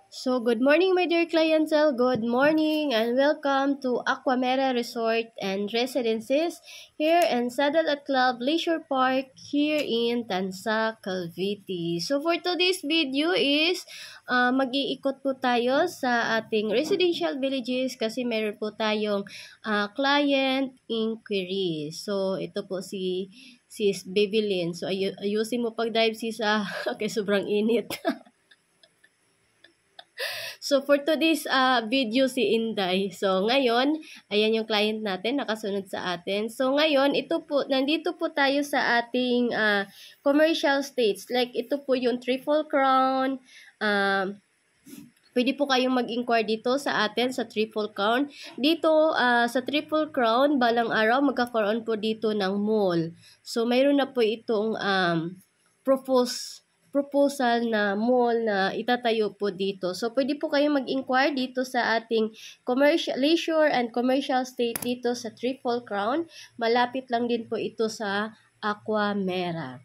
So, good morning, my dear clientele. Good morning and welcome to Aquamera Resort and Residences here in Saddle at Club Leisure Park here in Tansa, Cavite. So, for today's video is mag-iikot po tayo sa ating residential villages kasi meron po tayong client inquiry. So, ito po si Sis Babylin. So, ayusin mo pag-dive sis kay sobrang init. So, for today's video si Inday. So, ngayon, ayan yung client natin, nakasunod sa atin. So, ngayon, nandito po tayo sa ating commercial states. Like, ito po yung Triple Crown. Pwede po kayong mag-inquire dito sa atin sa Triple Crown. Dito, sa Triple Crown, balang araw, magkakaroon po dito ng mall. So, mayroon na po itong proposal na mall na itatayo po dito. So, pwede po kayong mag-inquire dito sa ating leisure and commercial state dito sa Triple Crown. Malapit lang din po ito sa Aquamera.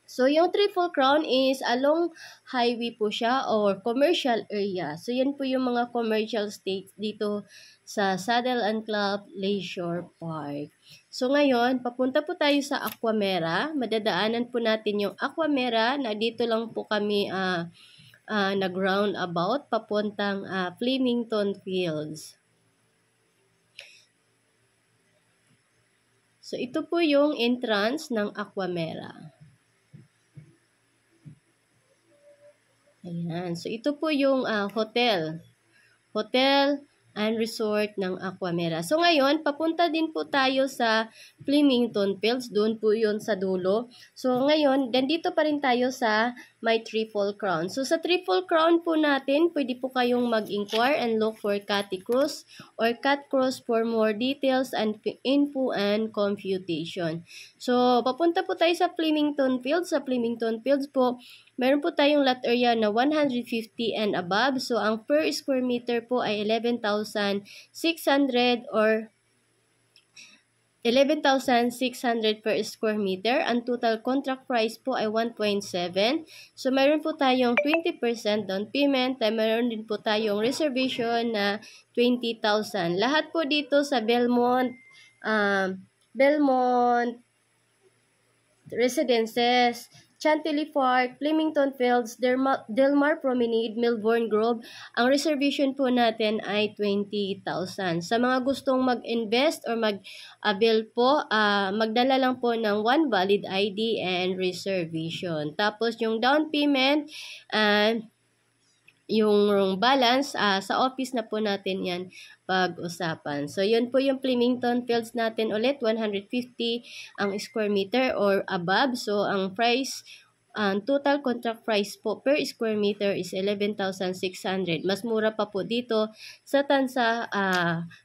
So, yung Triple Crown is along highway po siya or commercial area. So, yan po yung mga commercial states dito sa Saddle and Club Leisure Park. So, ngayon, papunta po tayo sa Aquamera. Madadaanan po natin yung Aquamera na dito lang po kami nag-roundabout papuntang Flemington Fields. So, ito po yung entrance ng Aquamera. Ayan. So, ito po yung hotel and resort ng Aquamera. So, ngayon, papunta din po tayo sa Flemington Fields. Doon po yun sa dulo. So, ngayon, nandito pa rin tayo sa may Triple Crown. So, sa Triple Crown po natin, pwede po kayong mag-inquire and look for Catty Cruz or Cat Cruz for more details and info and computation. So, papunta po tayo sa Flemington Fields. Sa Flemington Fields po, meron po tayong lot area na 150 and above. So, ang per square meter po ay 11,600 or 11,600 per square meter. Ang total contract price po ay 1.7. So, meron po tayong 20% down payment. Meron din po tayong reservation na 20,000. Lahat po dito sa Belmont Residences, Chantilly Park, Flemington Fields, Delmar Promenade, Melbourne Grove. Ang reservation po natin ay 20,000. Sa mga gustong mag-invest or mag-avail po, magdala lang po ng one valid ID and reservation. Tapos yung down payment and yung balance, sa office na po natin yan pag-usapan. So, yun po yung Flemington Fields natin ulit, 150 ang square meter or above. So, ang price, total contract price po per square meter is 11,600. Mas mura pa po dito sa Tansa,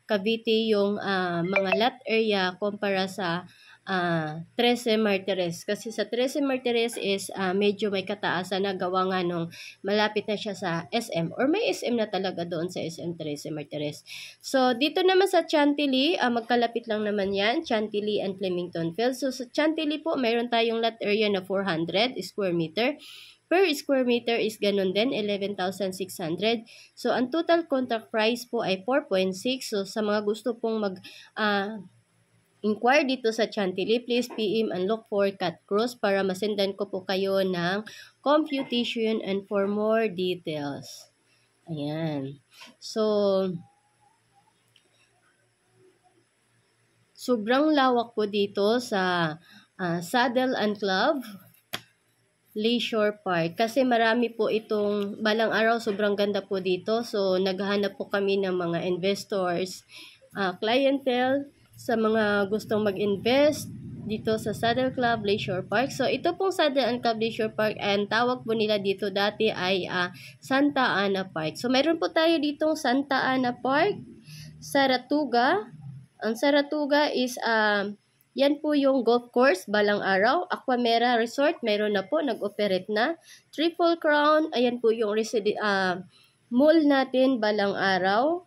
Cavite yung mga lot area kumpara sa 13 Martires. Kasi sa 13 Martires is medyo may kataasan na gawa nga nung malapit na siya sa SM or may SM na talaga doon sa SM 13 Martires. So, dito naman sa Chantilly, magkalapit lang naman yan, Chantilly and Flemington Fields. So, sa Chantilly po, mayroon tayong lot area na 400 square meter. Per square meter is ganun din, 11,600. So, ang total contract price po ay 4.6. So, sa mga gusto pong inquire dito sa Chantilly, please PM and look for Cat Cruz para masendan ko po kayo ng computation and for more details. Ayan. So, sobrang lawak po dito sa Saddle and Club Leisure Park kasi marami po itong balang araw, sobrang ganda po dito. So, naghahanap po kami ng mga investors, clientele, sa mga gustong mag-invest dito sa Saddle Club Leisure Park. So, ito pong Saddle and Club Leisure Park, and tawag po nila dito dati ay Santa Ana Park. So, meron po tayo ditong Santa Ana Park, Saratoga. Ang Saratoga is, yan po yung golf course, balang araw. Aquamera Resort, meron na po, nag-operate na. Triple Crown, ayan po yung mall natin, balang araw.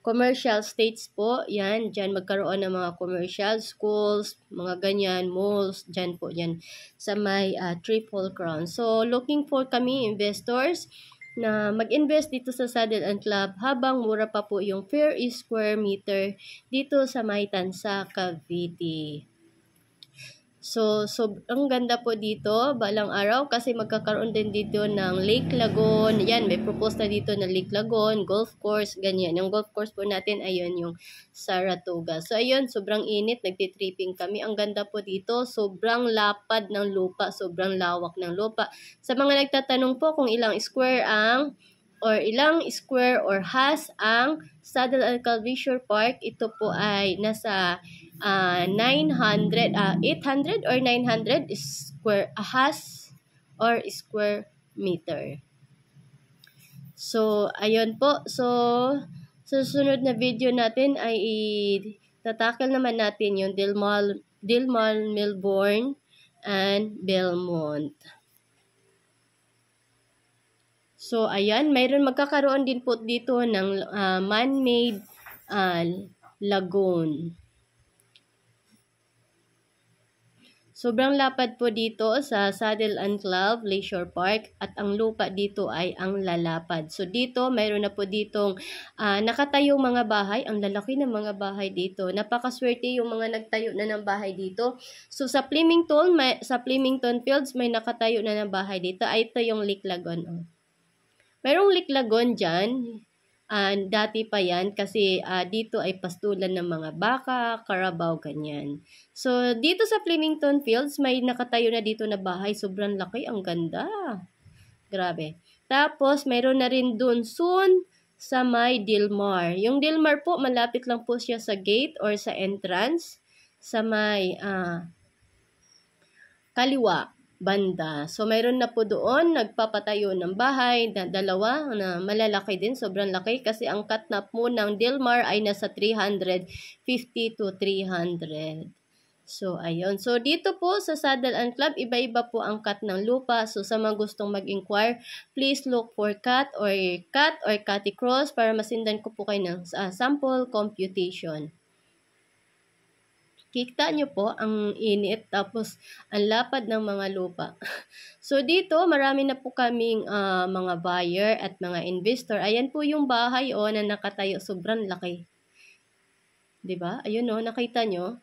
Commercial states po, yan, dyan magkaroon ng mga commercial schools, mga ganyan, malls, dyan po, yan, sa may Triple Crown. So, looking for kami, investors, na mag-invest dito sa Saddle and Club habang mura pa po yung per square meter dito sa may Tansa, Cavite. So, sobrang ganda po dito balang araw kasi magkakaroon din dito ng Lake Lagoon. Yan, may propose na dito na Lake Lagoon, golf course, ganyan. Yung golf course po natin, ayun yung Saratoga. So, ayun, sobrang init, nagtitripping kami. Ang ganda po dito, sobrang lapad ng lupa, sobrang lawak ng lupa. Sa mga nagtatanong po kung ilang square or has ang Saddle and Club Leisure Park, ito po ay nasa 800 or 900 square has or square meter. So, ayun po. So, susunod na video natin ay tatakal naman natin yung Dilmar, Melbourne, and Belmont. So, ayan, magkakaroon din po dito ng man-made lagoon. Sobrang lapad po dito sa Saddle and Club Leisure Park at ang lupa dito ay ang lalapad. So dito, mayroon na po ditong nakatayong mga bahay. Ang lalaki ng mga bahay dito. Napakaswerte yung mga nagtayo na ng bahay dito. So sa Flemington Fields, may nakatayo na ng bahay dito. Ay, ito yung Lake Lagoon. Oh. Mayroong Lake Lagoon dyan. Dati pa yan kasi dito ay pastulan ng mga baka, karabaw, ganyan. So, dito sa Flemington Fields, may nakatayo na dito na bahay. Sobrang laki, ang ganda. Grabe. Tapos, mayroon na rin dun soon sa may Dilmar. Yung Dilmar po, malapit lang po siya sa gate or sa entrance sa may kaliwa banda. So, mayroon na po doon, nagpapatayo ng bahay na dalawa na malalaki din, sobrang laki kasi ang cut na po ng Dilmar ay nasa 350 to 300. So, ayun. So, dito po sa Saddle and Club, iba-iba po ang cut ng lupa. So, sa mga gustong mag-inquire, please look for cut or cutty cross para masindan ko po kayo ng sample computation. Kita nyo po ang init tapos ang lapad ng mga lupa. So dito marami na po kaming mga buyer at mga investor. Ayan po yung bahay na nakatayo, sobrang laki. 'Di ba? Ayun nakita nyo?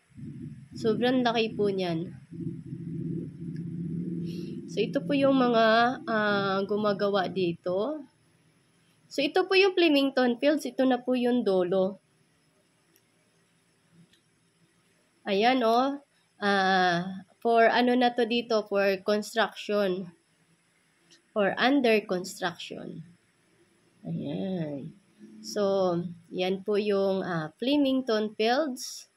Sobrang laki po niyan. So ito po yung mga gumagawa dito. So ito po yung Flemington Fields, ito na po yung dulo. Ayan for ano na to dito, for construction or under construction. Ayan. So, yan po yung Flemington Fields.